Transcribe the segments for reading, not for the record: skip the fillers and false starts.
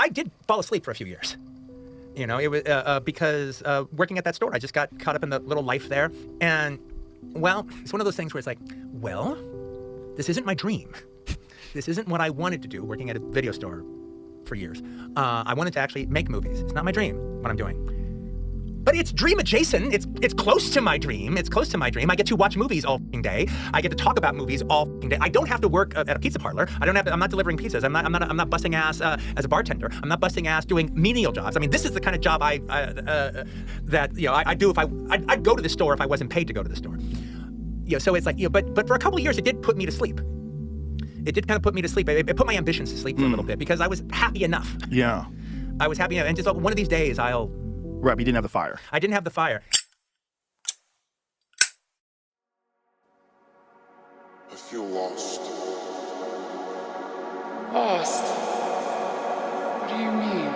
I did fall asleep for a few years. You know, it was because working at that store, I just got caught up in the little life there. And, well, it's one of those things where it's like, well, this isn't my dream. This isn't what I wanted to do, working at a video store for years. I wanted to actually make movies. It's not my dream, what I'm doing. But it's dream adjacent. It's close to my dream. It's close to my dream. I get to watch movies all day. I get to talk about movies all day. I don't have to work at a pizza parlor. I'm not delivering pizzas. I'm not busting ass as a bartender. I'm not busting ass doing menial jobs. I mean, this is the kind of job I do if I'd go to the store if I wasn't paid to go to the store. So it's like, but for a couple of years, it did put me to sleep. It did kind of put me to sleep. It put my ambitions to sleep for a little bit because I was happy enough. Yeah. I was happy enough. And just one of these days, Right, but you didn't have the fire. I didn't have the fire. I feel lost. Lost? What do you mean?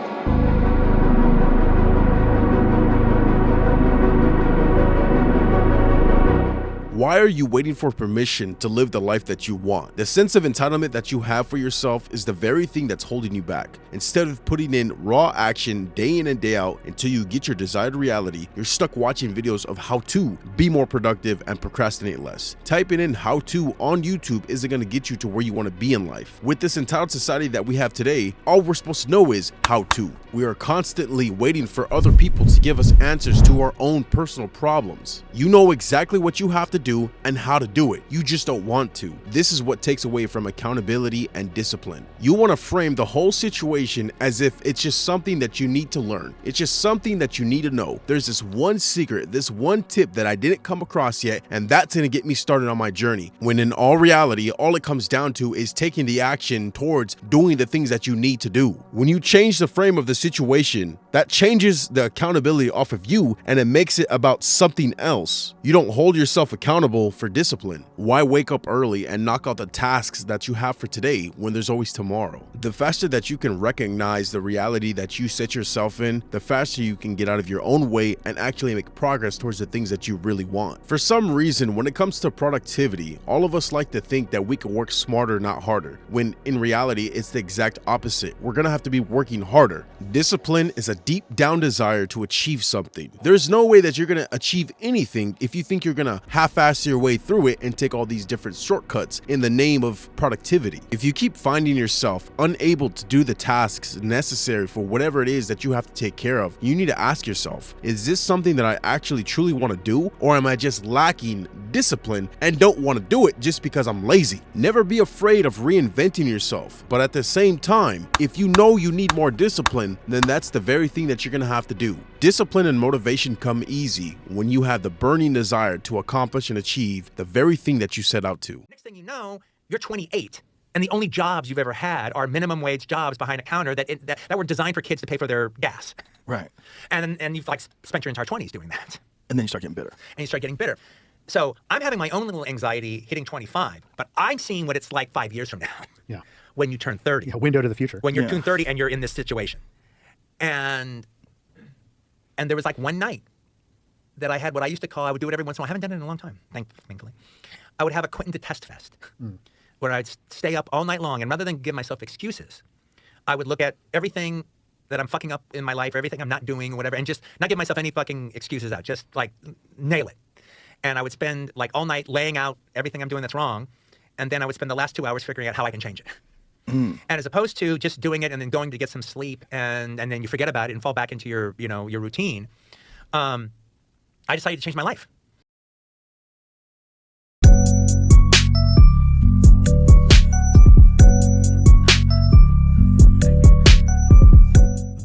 Why are you waiting for permission to live the life that you want? The sense of entitlement that you have for yourself is the very thing that's holding you back. Instead of putting in raw action day in and day out until you get your desired reality, you're stuck watching videos of how to be more productive and procrastinate less. Typing in how to on YouTube isn't going to get you to where you want to be in life. With this entitled society that we have today, all we're supposed to know is how to. We are constantly waiting for other people to give us answers to our own personal problems. You know exactly what you have to do and how to do it. You just don't want to. This is what takes away from accountability and discipline. You want to frame the whole situation as if it's just something that you need to learn. It's just something that you need to know. There's this one secret, this one tip that I didn't come across yet, and that's going to get me started on my journey. When in all reality, all it comes down to is taking the action towards doing the things that you need to do. When you change the frame of the situation, that changes the accountability off of you and it makes it about something else. You don't hold yourself accountable for discipline. Why wake up early and knock out the tasks that you have for today when there's always tomorrow? The faster that you can recognize the reality that you set yourself in, the faster you can get out of your own way and actually make progress towards the things that you really want. For some reason, when it comes to productivity, all of us like to think that we can work smarter, not harder, when in reality, it's the exact opposite. We're gonna have to be working harder. Discipline is a deep down desire to achieve something. There's no way that you're gonna achieve anything if you think you're gonna half-ass your way through it and take all these different shortcuts in the name of productivity. If you keep finding yourself unable to do the tasks necessary for whatever it is that you have to take care of, you need to ask yourself, is this something that I actually truly want to do, or am I just lacking discipline and don't want to do it just because I'm lazy? Never be afraid of reinventing yourself, but at the same time, if you know you need more discipline, then that's the very thing that you're going to have to do. Discipline and motivation come easy when you have the burning desire to accomplish and achieve the very thing that you set out to. Next thing you know, you're 28, and the only jobs you've ever had are minimum wage jobs behind a counter that were designed for kids to pay for their gas. Right. And you've spent your entire 20s doing that. And then you start getting bitter. And you start getting bitter. So I'm having my own little anxiety hitting 25, but I'm seeing what it's like 5 years from now. Yeah. When you turn 30. Yeah, window to the future. When you're turn 30 and you're in this situation. And there was one night that I had what I used to call, I would do it every once in a while. I haven't done it in a long time, thankfully. I would have a Quentin to Test Fest where I'd stay up all night long. And rather than give myself excuses, I would look at everything that I'm fucking up in my life, or everything I'm not doing, or whatever, and just not give myself any fucking excuses out. Just nail it. And I would spend all night laying out everything I'm doing that's wrong. And then I would spend the last 2 hours figuring out how I can change it. And as opposed to just doing it and then going to get some sleep and then you forget about it and fall back into your routine, I decided to change my life.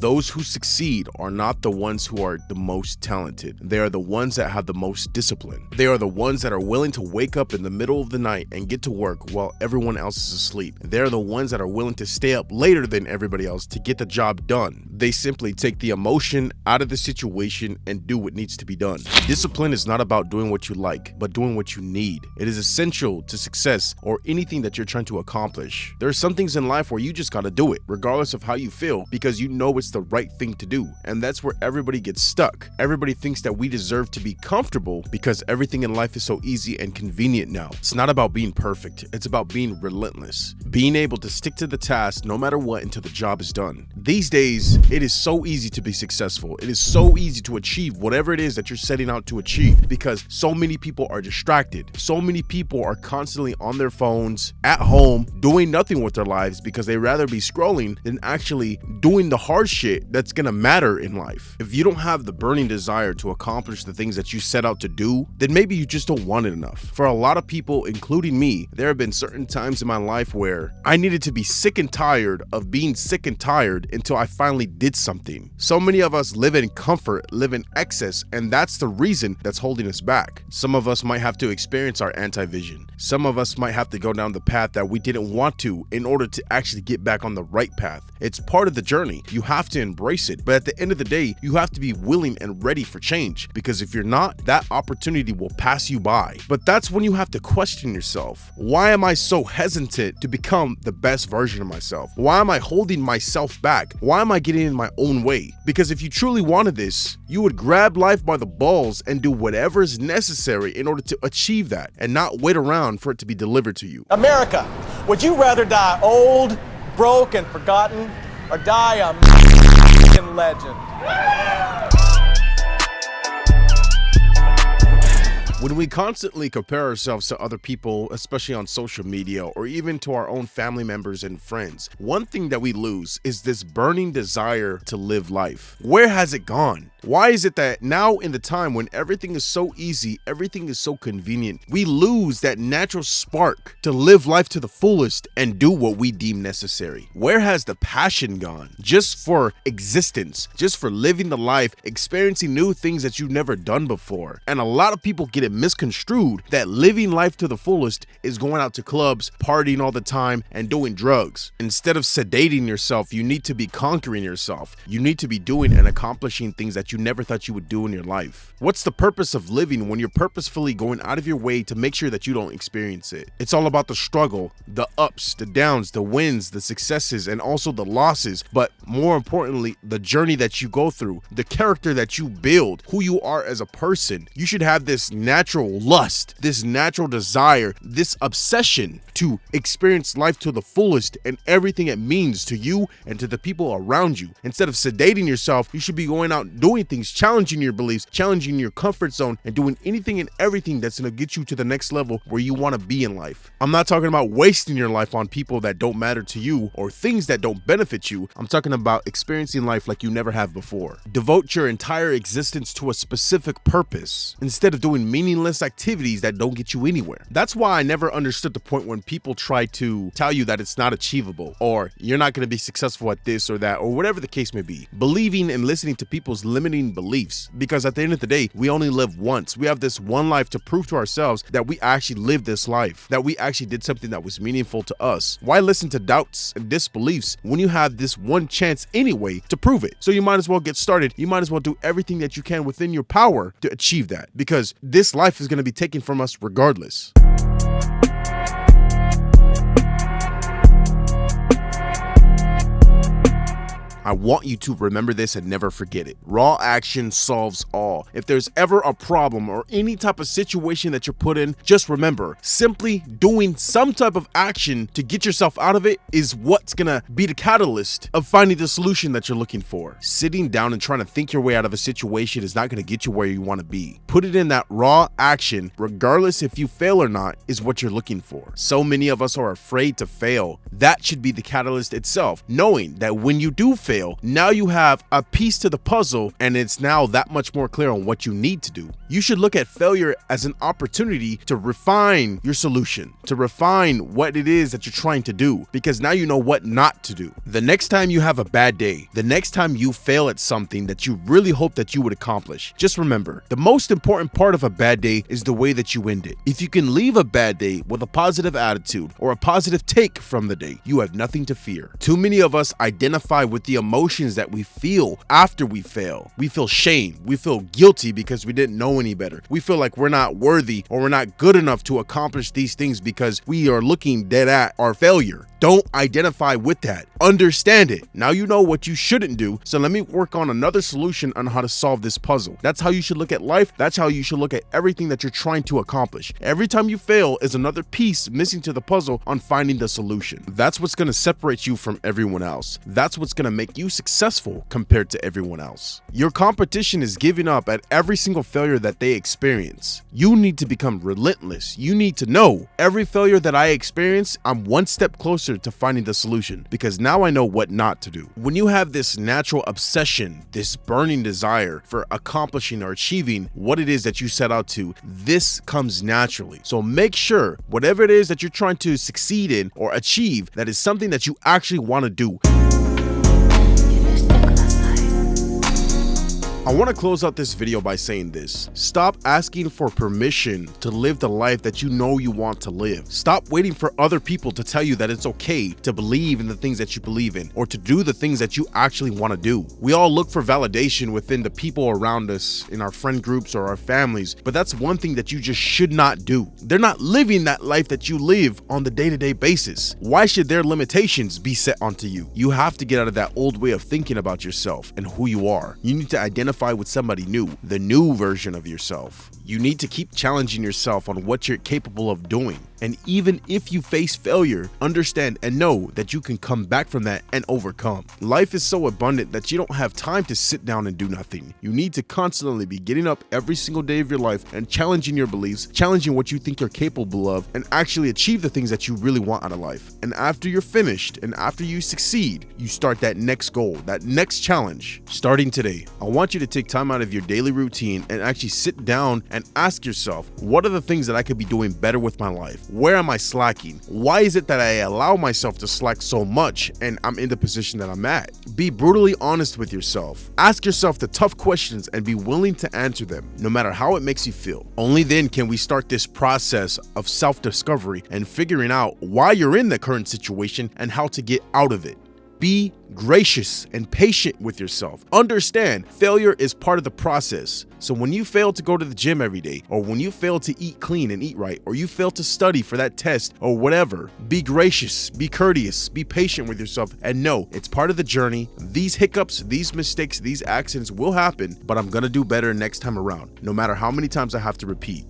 Those who succeed are not the ones who are the most talented. They are the ones that have the most discipline. They are the ones that are willing to wake up in the middle of the night and get to work while everyone else is asleep. They are the ones that are willing to stay up later than everybody else to get the job done. They simply take the emotion out of the situation and do what needs to be done. Discipline is not about doing what you like, but doing what you need. It is essential to success or anything that you're trying to accomplish. There are some things in life where you just gotta do it, regardless of how you feel, because you know it's the right thing to do. And that's where everybody gets stuck. Everybody thinks that we deserve to be comfortable because everything in life is so easy and convenient now. It's not about being perfect. It's about being relentless. Being able to stick to the task no matter what until the job is done. These days, it is so easy to be successful. It is so easy to achieve whatever it is that you're setting out to achieve because so many people are distracted. So many people are constantly on their phones, at home, doing nothing with their lives because they rather be scrolling than actually doing the hard shit that's gonna matter in life. If you don't have the burning desire to accomplish the things that you set out to do, then maybe you just don't want it enough. For a lot of people, including me, there have been certain times in my life where I needed to be sick and tired of being sick and tired until I finally did something. So many of us live in comfort, live in excess, and that's the reason that's holding us back. Some of us might have to experience our anti-vision. Some of us might have to go down the path that we didn't want to in order to actually get back on the right path. It's part of the journey. You have to embrace it. But at the end of the day, you have to be willing and ready for change, because if you're not, that opportunity will pass you by. But that's when you have to question yourself. Why am I so hesitant to become the best version of myself? Why am I holding myself back? Why am I getting in my own way? Because if you truly wanted this, you would grab life by the balls and do whatever is necessary in order to achieve that and not wait around for it to be delivered to you. America, would you rather die old, broke, and forgotten, or die a legend? When we constantly compare ourselves to other people, especially on social media or even to our own family members and friends, one thing that we lose is this burning desire to live life. Where has it gone? Why is it that now, in the time when everything is so easy, everything is so convenient, we lose that natural spark to live life to the fullest and do what we deem necessary? Where has the passion gone? Just for existence, just for living the life, experiencing new things that you've never done before. And a lot of people get it misconstrued that living life to the fullest is going out to clubs, partying all the time, and doing drugs. Instead of sedating yourself, you need to be conquering yourself. You need to be doing and accomplishing things that you never thought you would do in your life. What's the purpose of living when you're purposefully going out of your way to make sure that you don't experience it? It's all about the struggle, the ups, the downs, the wins, the successes, and also the losses. But more importantly, the journey that you go through, the character that you build, who you are as a person. You should have this natural lust, this natural desire, this obsession to experience life to the fullest and everything it means to you and to the people around you. Instead of sedating yourself, you should be going out doing things, challenging your beliefs, challenging your comfort zone, and doing anything and everything that's going to get you to the next level where you want to be in life. I'm not talking about wasting your life on people that don't matter to you or things that don't benefit you. I'm talking about experiencing life like you never have before. Devote your entire existence to a specific purpose instead of doing meaningless activities that don't get you anywhere. That's why I never understood the point when people try to tell you that it's not achievable or you're not going to be successful at this or that or whatever the case may be. Believing and listening to people's limiting beliefs, because at the end of the day, we only live once. We have this one life to prove to ourselves that we actually lived this life, that we actually did something that was meaningful to us. Why listen to doubts and disbeliefs when you have this one chance anyway to prove it? So you might as well get started. You might as well do everything that you can within your power to achieve that, because this life is going to be taken from us regardless. I want you to remember this and never forget it. Raw action solves all. If there's ever a problem or any type of situation that you're put in, just remember, simply doing some type of action to get yourself out of it is what's gonna be the catalyst of finding the solution that you're looking for. Sitting down and trying to think your way out of a situation is not gonna get you where you wanna be. Put it in that raw action, regardless if you fail or not, is what you're looking for. So many of us are afraid to fail. That should be the catalyst itself, knowing that when you do fail, now you have a piece to the puzzle and it's now that much more clear on what you need to do. You should look at failure as an opportunity to refine your solution, to refine what it is that you're trying to do, because now you know what not to do. The next time you have a bad day, the next time you fail at something that you really hope that you would accomplish, just remember, the most important part of a bad day is the way that you end it. If you can leave a bad day with a positive attitude or a positive take from the day, you have nothing to fear. Too many of us identify with the emotions that we feel after we fail. We feel shame. We feel guilty because we didn't know any better. We feel like we're not worthy or we're not good enough to accomplish these things because we are looking dead at our failure. Don't identify with that. Understand it. Now you know what you shouldn't do, so let me work on another solution on how to solve this puzzle. That's how you should look at life. That's how you should look at everything that you're trying to accomplish. Every time you fail is another piece missing to the puzzle on finding the solution. That's what's going to separate you from everyone else. That's what's going to make you successful compared to everyone else. Your competition is giving up at every single failure that they experience. You need to become relentless. You need to know every failure that I experience, I'm one step closer to finding the solution because now I know what not to do. When you have this natural obsession, this burning desire for accomplishing or achieving what it is that you set out to, this comes naturally. So make sure whatever it is that you're trying to succeed in or achieve, that is something that you actually want to do. I want to close out this video by saying this. Stop asking for permission to live the life that you know you want to live. Stop waiting for other people to tell you that it's okay to believe in the things that you believe in or to do the things that you actually want to do. We all look for validation within the people around us, in our friend groups or our families, but that's one thing that you just should not do. They're not living that life that you live on the day-to-day basis. Why should their limitations be set onto you? You have to get out of that old way of thinking about yourself and who you are. You need to identify with somebody new, the new version of yourself. You need to keep challenging yourself on what you're capable of doing. And even if you face failure, understand and know that you can come back from that and overcome. Life is so abundant that you don't have time to sit down and do nothing. You need to constantly be getting up every single day of your life and challenging your beliefs, challenging what you think you're capable of, and actually achieve the things that you really want out of life. And after you're finished and after you succeed, you start that next goal, that next challenge. Starting today, I want you to take time out of your daily routine and actually sit down and ask yourself, what are the things that I could be doing better with my life? Where am I slacking? Why is it that I allow myself to slack so much and I'm in the position that I'm at? Be brutally honest with yourself. Ask yourself the tough questions and be willing to answer them, no matter how it makes you feel. Only then can we start this process of self-discovery and figuring out why you're in the current situation and how to get out of it. Be gracious and patient with yourself. Understand, failure is part of the process. So when you fail to go to the gym every day, or when you fail to eat clean and eat right, or you fail to study for that test or whatever, be gracious, be courteous, be patient with yourself, and know it's part of the journey. These hiccups, these mistakes, these accidents will happen, but I'm gonna do better next time around, no matter how many times I have to repeat.